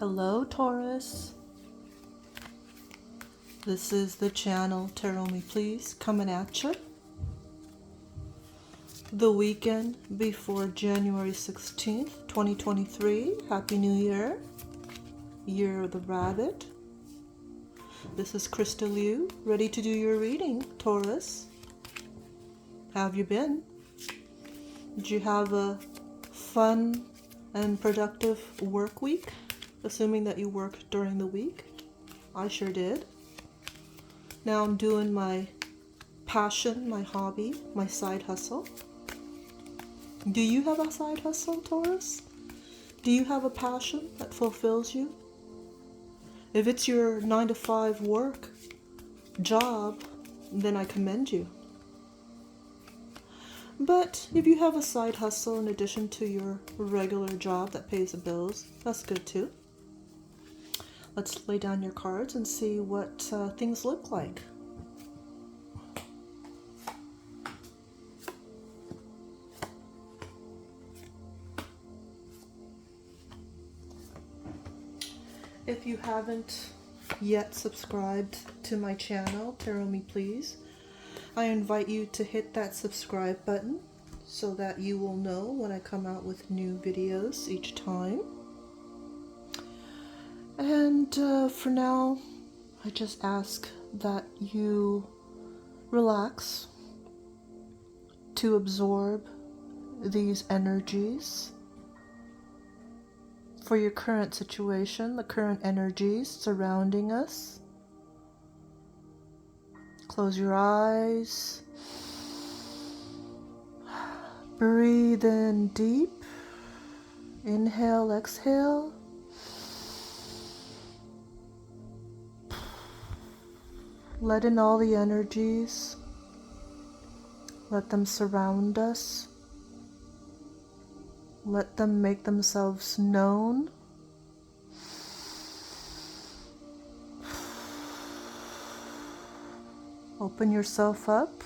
Hello, Taurus. This is the channel Tarot Me Please coming at you. The weekend before January 16th, 2023. Happy New Year. Year of the Rabbit. This is Krista Liu, ready to do your reading, Taurus. How have you been? Did you have a fun and productive work week? Assuming that you worked during the week. I sure did. Now I'm doing my passion, my hobby, my side hustle. Do you have a side hustle, Taurus? Do you have a passion that fulfills you? If it's your 9-to-5 work job, then I commend you. But if you have a side hustle in addition to your regular job that pays the bills, that's good too. Let's lay down your cards and see what things look like. If you haven't yet subscribed to my channel, Tarot Me Please, I invite you to hit that subscribe button so that you will know when I come out with new videos each time. And for now, I just ask that you relax to absorb these energies for your current situation, the current energies surrounding us. Close your eyes. Breathe in deep. Inhale, exhale. Let in all the energies. Let them surround us. Let them make themselves known. Open yourself up.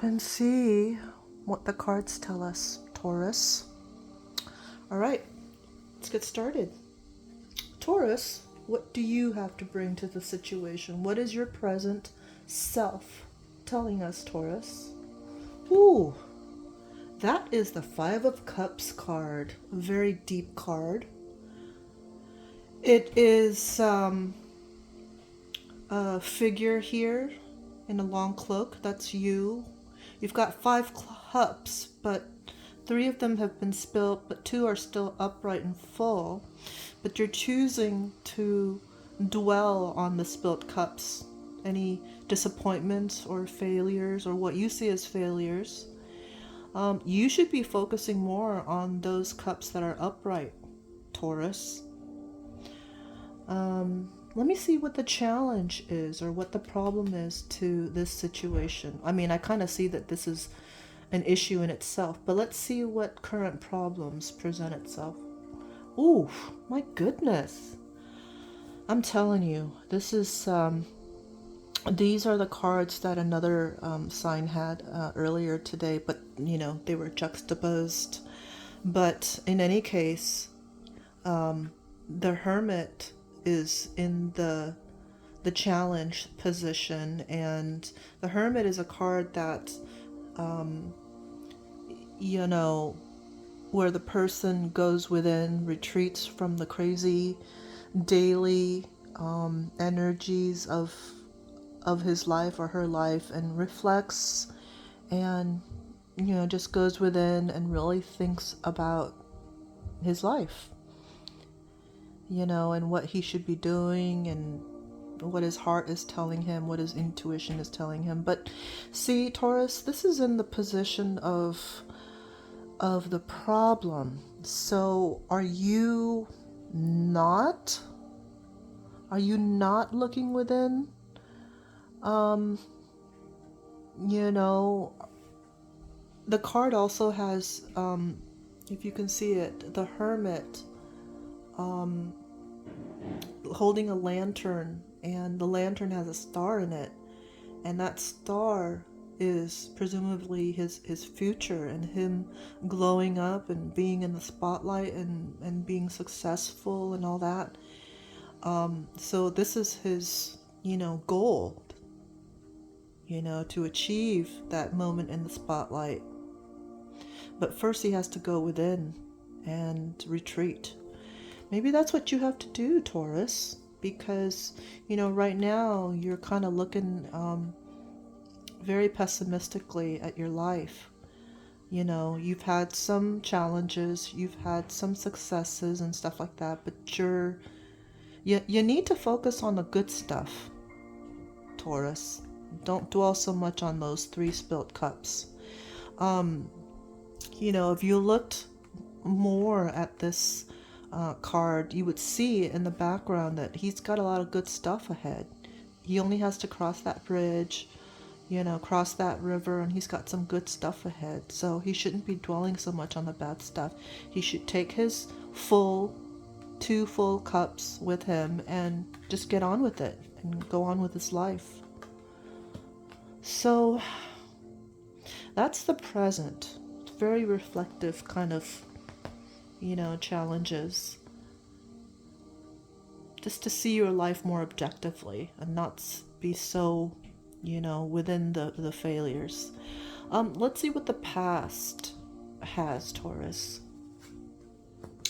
And see what the cards tell us, Taurus. All right, let's get started. Taurus, what do you have to bring to the situation? What is your present self telling us, Taurus? Ooh, that is the Five of Cups card. A very deep card. It is a figure here in a long cloak. That's you. You've got 5 cups, but 3 of them have been spilled, but 2 are still upright and full. But you're choosing to dwell on the spilled cups. Any disappointments or failures, or what you see as failures. You should be focusing more on those cups that are upright, Taurus. Let me see what the challenge is, or what the problem is to this situation. I mean, I kind of see that this is an issue in itself, but let's see what current problems present itself. Ooh, my goodness. I'm telling you, this is, these are the cards that another sign had earlier today, but, you know, they were juxtaposed. But in any case, the Hermit is in the challenge position, and the Hermit is a card that, you know, where the person goes within, retreats from the crazy daily energies of his life or her life, and reflects, and, you know, just goes within and really thinks about his life, you know, and what he should be doing, and what his heart is telling him, what his intuition is telling him. But see, Taurus, this is in the position of the problem. So are you not looking within? You know, the card also has, if you can see it, the Hermit holding a lantern, and the lantern has a star in it, and that star is presumably his future and him glowing up and being in the spotlight and being successful and all that. So this is his, goal, to achieve that moment in the spotlight. But first he has to go within and retreat. Maybe that's what you have to do, Taurus, because, right now you're kind of looking very pessimistically at your life. You've had some challenges, you've had some successes and stuff like that, but you need to focus on the good stuff, Taurus. Don't dwell so much on those 3 spilt cups. If you looked more at this card, you would see in the background that he's got a lot of good stuff ahead. He only has to cross that bridge, cross that river, and he's got some good stuff ahead. So he shouldn't be dwelling so much on the bad stuff. He should take his 2 full cups with him and just get on with it and go on with his life. So that's the present. It's very reflective kind of, challenges. Just to see your life more objectively and not be so, within the failures. Let's see what the past has, Taurus.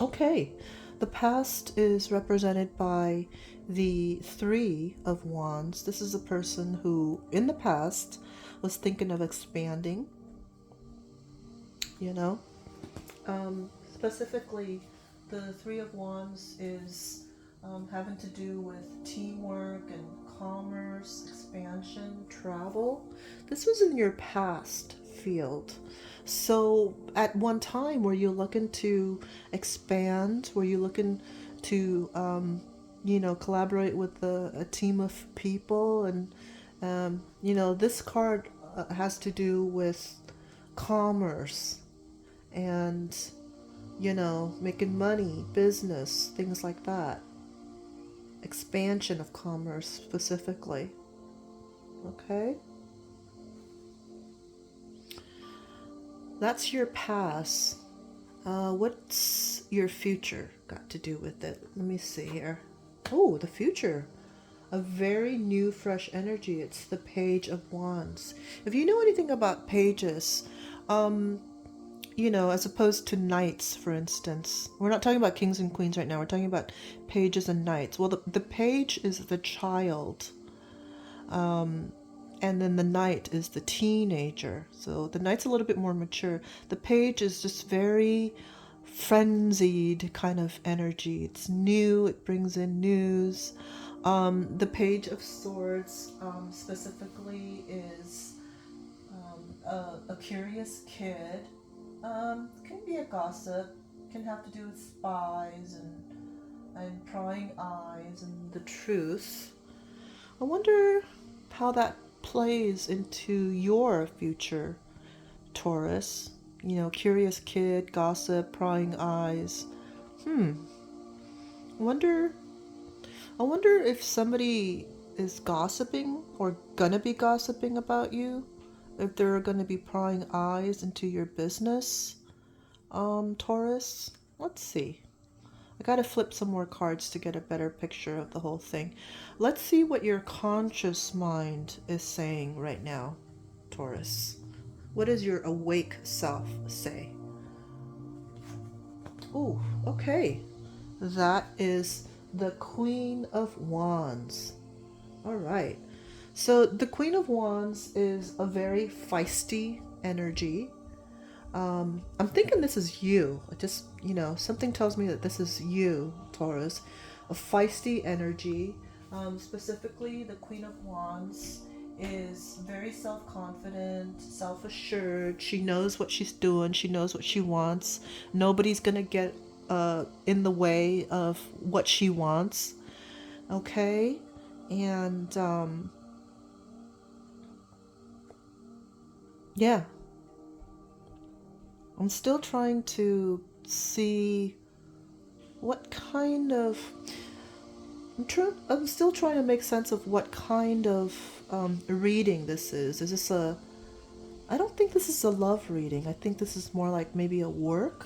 Okay, the past is represented by the 3 of Wands. This is a person who, in the past, was thinking of expanding, Specifically, the 3 of Wands is having to do with teamwork and commerce, expansion, travel. This was in your past field. So at one time, were you looking to expand? Were you looking to, collaborate with a team of people? And, this card has to do with commerce and, making money, business, things like that. Expansion of commerce specifically. Okay? That's your past. What's your future got to do with it? Let me see here. Oh, the future. A very new, fresh energy. It's the Page of Wands. If you know anything about pages, as opposed to knights, for instance. We're not talking about kings and queens right now. We're talking about pages and knights. Well, the page is the child. And then the knight is the teenager. So the knight's a little bit more mature. The page is just very frenzied kind of energy. It's new. It brings in news. The Page of Swords specifically is a curious kid. Can be a gossip, can have to do with spies and prying eyes and the truth. I wonder how that plays into your future, Taurus. Curious kid, gossip, prying eyes. I wonder if somebody is gossiping or gonna be gossiping about you. If they're going to be prying eyes into your business, Taurus. Let's see. I got to flip some more cards to get a better picture of the whole thing. Let's see what your conscious mind is saying right now, Taurus. What does your awake self say? Ooh, okay. That is the Queen of Wands. All right. So the Queen of Wands is a very feisty energy. I'm thinking this is you. Just, something tells me that this is you, Taurus. A feisty energy. Specifically, the Queen of Wands is very self-confident, self-assured. She knows what she's doing. She knows what she wants. Nobody's going to get in the way of what she wants. Okay? And, yeah. I'm still trying to see what kind of... I'm still trying to make sense of what kind of reading this is. Is this a I don't think this is a love reading. I think this is more like maybe a work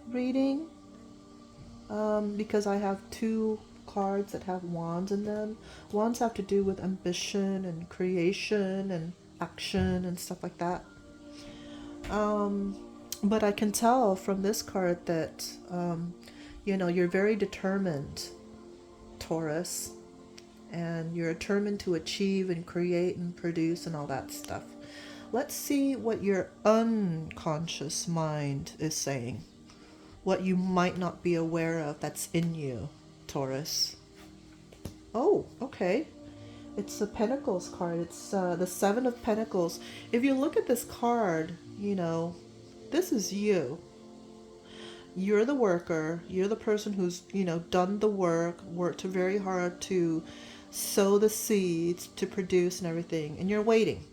reading, because I have two cards that have wands in them. Wands have to do with ambition and creation and action and stuff like that. But I can tell from this card that, you're very determined, Taurus, and you're determined to achieve and create and produce and all that stuff. Let's see what your unconscious mind is saying. What you might not be aware of that's in you, Taurus. Oh, okay. It's the Pentacles card. It's the Seven of Pentacles. If you look at this card, this is you. You're the worker. You're the person who's, done the work, worked very hard to sow the seeds, to produce and everything. And you're waiting.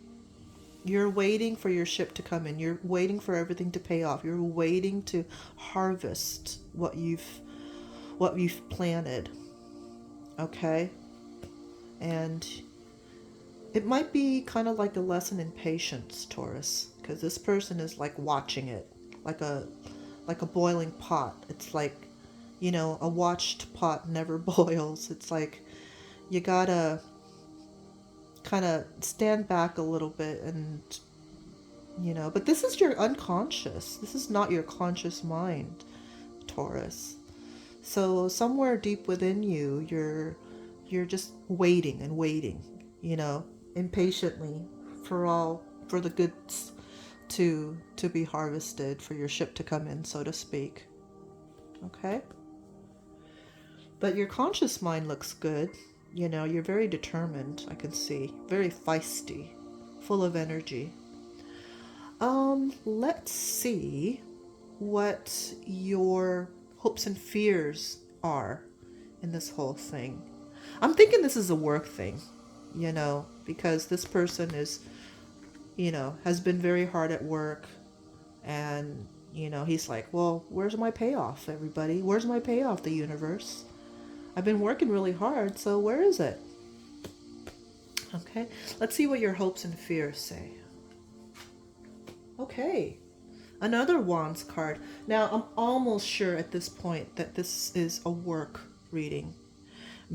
You're waiting for your ship to come in. You're waiting for everything to pay off. You're waiting to harvest what you've planted. Okay? And it might be kind of like a lesson in patience, Taurus, because this person is like watching it, like a boiling pot. It's like, a watched pot never boils. It's like you gotta kind of stand back a little bit and, but this is your unconscious. This is not your conscious mind, Taurus. So somewhere deep within you, you're just waiting and waiting, impatiently for the goods to be harvested, for your ship to come in, so to speak. Okay? But your conscious mind looks good. You're very determined, I can see. Very feisty, full of energy. Let's see what your hopes and fears are in this whole thing. I'm thinking this is a work thing, because this person is, has been very hard at work, and, he's like, well, where's my payoff, everybody? Where's my payoff, the universe? I've been working really hard, so where is it? Okay, let's see what your hopes and fears say. Okay, another Wands card. Now, I'm almost sure at this point that this is a work reading,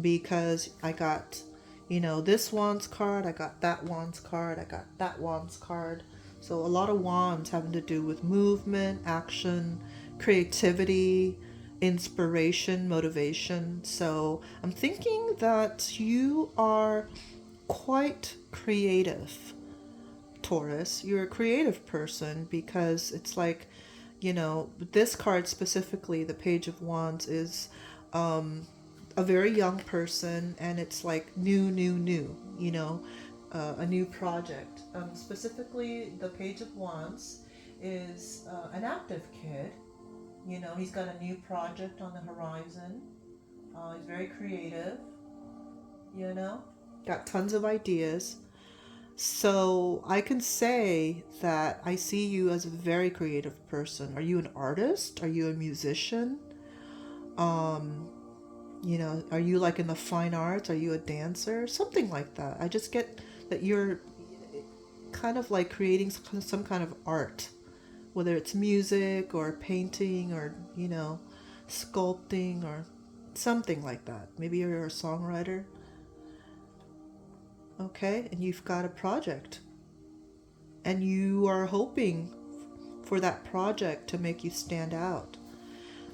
because I got, this Wands card, I got that Wands card, I got that Wands card. So a lot of wands having to do with movement, action, creativity, inspiration, motivation. So I'm thinking that you are quite creative, Taurus. You're a creative person, because it's like, this card specifically, the Page of Wands, is a very young person, and it's like new, a new project. Specifically, the Page of Wands is an active kid. He's got a new project on the horizon. He's very creative, got tons of ideas. So I can say that I see you as a very creative person. Are you an artist? Are you a musician? Are you like in the fine arts? Are you a dancer? Something like that. I just get that you're kind of like creating some kind of art, whether it's music or painting or, sculpting or something like that. Maybe you're a songwriter. Okay, and you've got a project, and you are hoping for that project to make you stand out.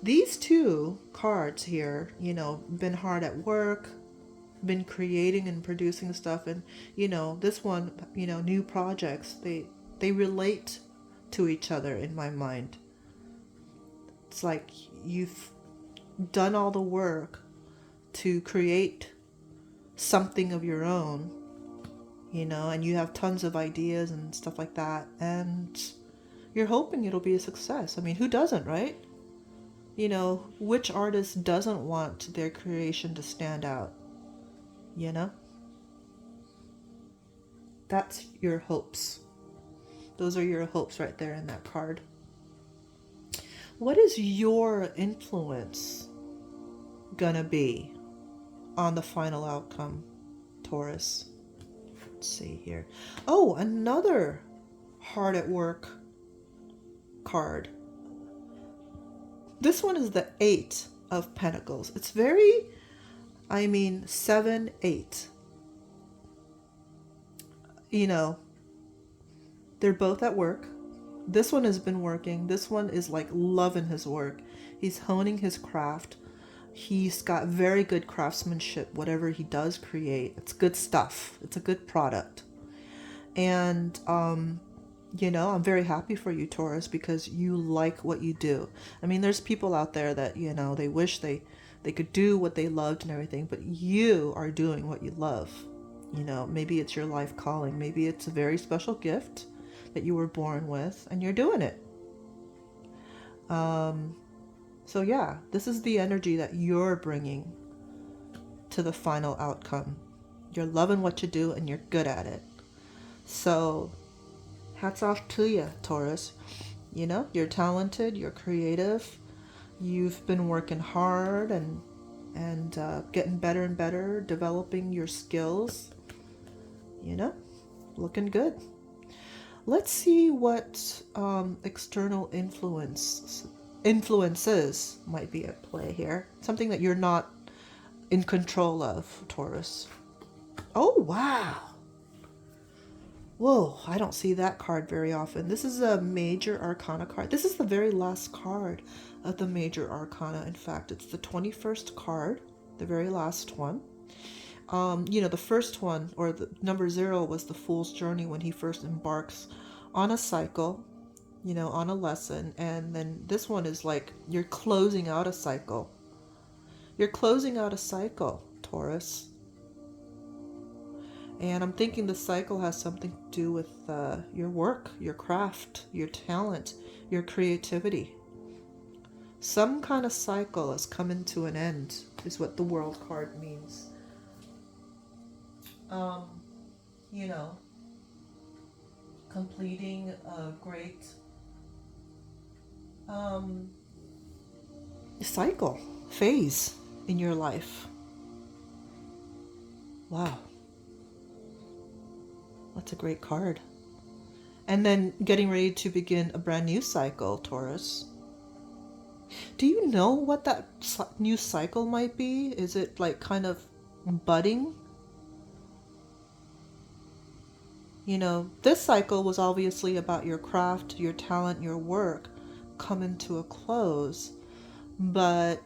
These two cards here, been hard at work, been creating and producing stuff, and, this one, new projects, they relate to each other in my mind. It's like you've done all the work to create something of your own, and you have tons of ideas and stuff like that, and you're hoping it'll be a success. I mean, who doesn't, right? Which artist doesn't want their creation to stand out? That's your hopes. Those are your hopes right there in that card. What is your influence gonna be on the final outcome, Taurus? Let's see here. Oh, another hard at work card. This one is the 8 of Pentacles. It's very, 7, 8. You know, they're both at work. This one has been working. This one is like loving his work. He's honing his craft. He's got very good craftsmanship. Whatever he does create, it's good stuff. It's a good product. And, I'm very happy for you, Taurus, because you like what you do. There's people out there that, they wish they could do what they loved and everything, but you are doing what you love. Maybe it's your life calling. Maybe it's a very special gift that you were born with and you're doing it. So yeah, this is the energy that you're bringing to the final outcome. You're loving what you do and you're good at it. So hats off to you, Taurus. You're talented, you're creative, you've been working hard and getting better and better, developing your skills, looking good. Let's see what external influences might be at play here. Something that you're not in control of, Taurus. Oh, wow. Whoa, I don't see that card very often. This is a Major Arcana card. This is the very last card of the Major Arcana. In fact, it's the 21st card, the very last one. The first one, or the number 0, was the Fool's Journey, when he first embarks on a cycle, on a lesson. And then this one is like you're closing out a cycle. You're closing out a cycle, Taurus. And I'm thinking the cycle has something to do with your work, your craft, your talent, your creativity. Some kind of cycle is coming to an end, is what the World card means. Completing a great cycle, phase in your life. Wow. That's a great card. And then getting ready to begin a brand new cycle, Taurus. Do you know what that new cycle might be? Is it like kind of budding? This cycle was obviously about your craft, your talent, your work coming to a close. But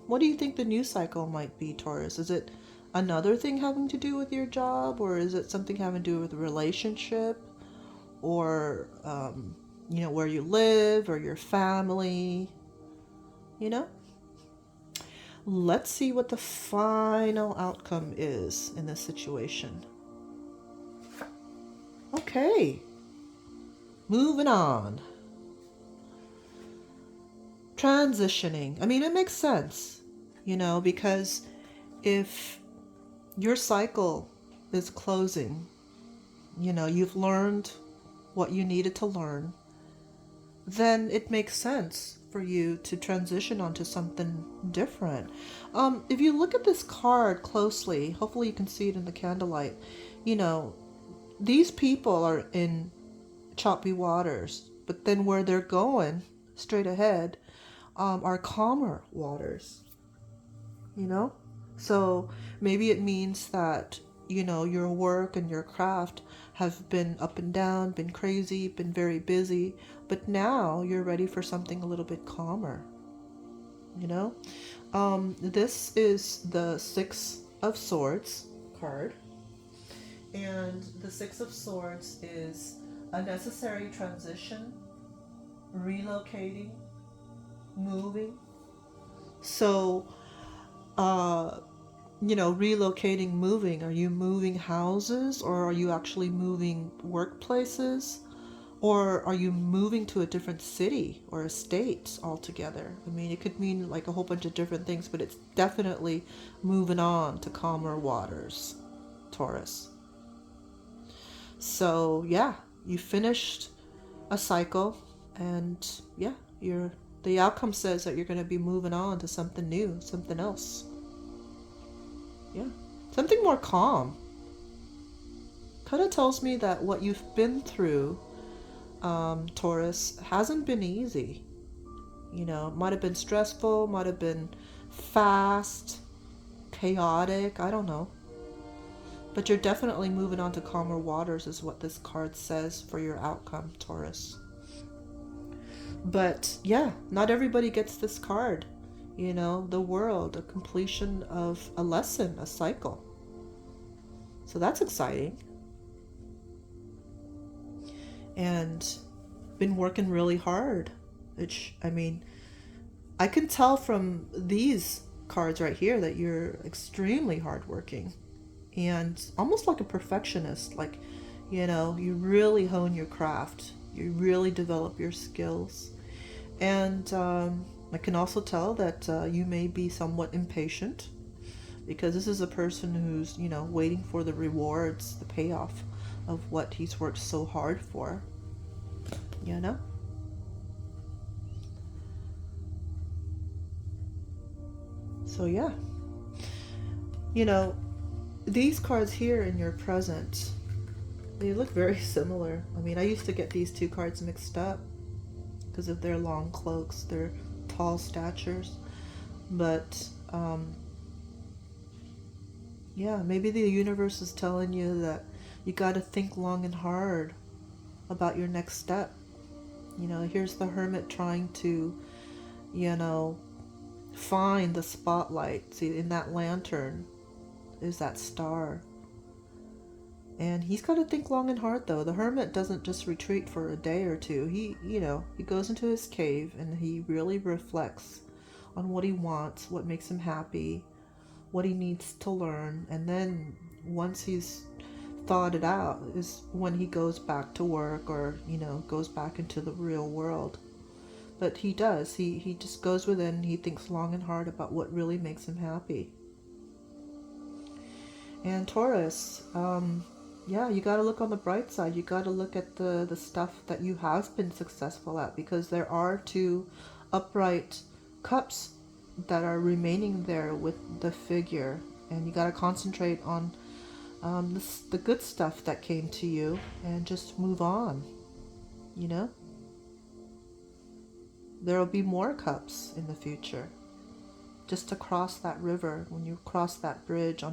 what do you think the new cycle might be, Taurus? Is it another thing having to do with your job, or is it something having to do with a relationship, or where you live, or your family? Let's see what the final outcome is in this situation. Okay, moving on. Transitioning. It makes sense, because if your cycle is closing, you've learned what you needed to learn, then it makes sense for you to transition onto something different. If you look at this card closely, hopefully you can see it in the candlelight, these people are in choppy waters, but then where they're going straight ahead are calmer waters, So maybe it means that, your work and your craft have been up and down, been crazy, been very busy, but now you're ready for something a little bit calmer, This is the 6 of Swords card. And the 6 of Swords is a necessary transition, relocating, moving. So, relocating, moving. Are you moving houses, or are you actually moving workplaces? Or are you moving to a different city or a state altogether? It could mean like a whole bunch of different things, but it's definitely moving on to calmer waters, Taurus. So yeah, you finished a cycle, and yeah, the outcome says that you're going to be moving on to something new, something else. Yeah, something more calm. Kind of tells me that what you've been through Taurus, hasn't been easy. You know, might have been stressful, might have been fast, chaotic, I don't know. But you're definitely moving on to calmer waters, is what this card says for your outcome, Taurus. But yeah, not everybody gets this card. You know, the world, a completion of a lesson, a cycle. So that's exciting. And been working really hard. I mean, I can tell from these cards right here that you're extremely hardworking and almost like a perfectionist. Like, you know, you really hone your craft, you really develop your skills. And I can also tell that you may be somewhat impatient, because this is a person who's, you know, waiting for the rewards, the payoff of what he's worked so hard for, you know? So yeah, you know, these cards here in your present, they look very similar. I mean, I used to get these two cards mixed up because of their long cloaks, their tall statures. But yeah, maybe the universe is telling you that you got to think long and hard about your next step. You know, here's the hermit trying to, you know, find the spotlight. See, in that lantern is that star. And he's got to think long and hard, though. The hermit doesn't just retreat for a day or two. He, you know, he goes into his cave and he really reflects on what he wants, what makes him happy, what he needs to learn. And then once he's thought it out is when he goes back to work, or, you know, goes back into the real world. But he does. He just goes within, he thinks long and hard about what really makes him happy. And Taurus, yeah, you got to look on the bright side. You got to look at the stuff that you have been successful at, because there are two upright cups that are remaining there with the figure, and you got to concentrate on the good stuff that came to you and just move on, you know? There will be more cups in the future. Just to cross that river, when you cross that bridge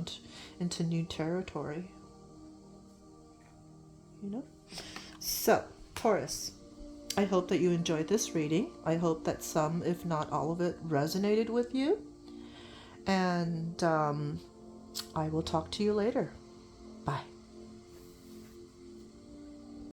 into new territory. You know? So, Taurus, I hope that you enjoyed this reading. I hope that some, if not all of it, resonated with you. And I will talk to you later.